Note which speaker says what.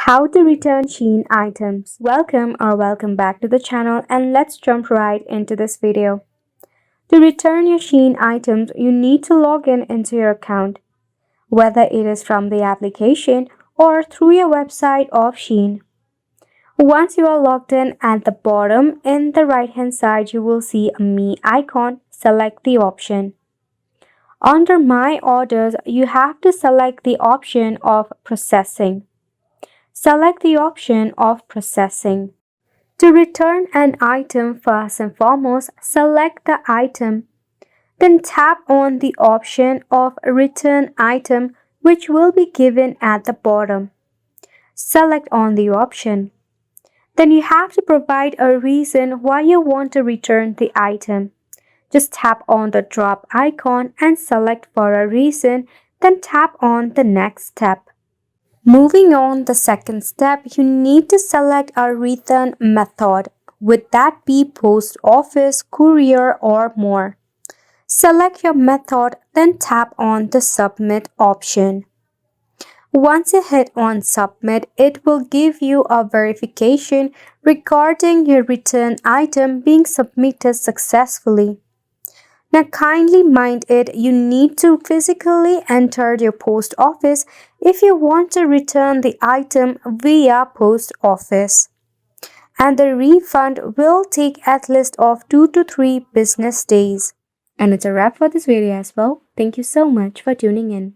Speaker 1: How to return SHEIN items. Welcome back to the channel, and let's jump right into this video. To return your SHEIN items, you need to log in into your account, whether it is from the application or through your website of SHEIN. Once you are logged in, at the bottom in the right hand side you will see a Me icon. Select the option. Under My Orders, you have to select the option of Processing. Select the option of Processing. To return an item, first and foremost, select the item. Then tap on the option of Return Item, which will be given at the bottom. Select on the option. Then you have to provide a reason why you want to return the item. Just tap on the drop icon and select for a reason, then tap on the next step. Moving on, the second step, you need to select a return method. Would that be post office, courier, or more? Select your method, then tap on the submit option. Once you hit on submit, it will give you a verification regarding your return item being submitted successfully. Now kindly mind it, you need to physically enter your post office if you want to return the item via post office. And the refund will take at least of 2 to 3 business days. And it's a wrap for this video as well. Thank you so much for tuning in.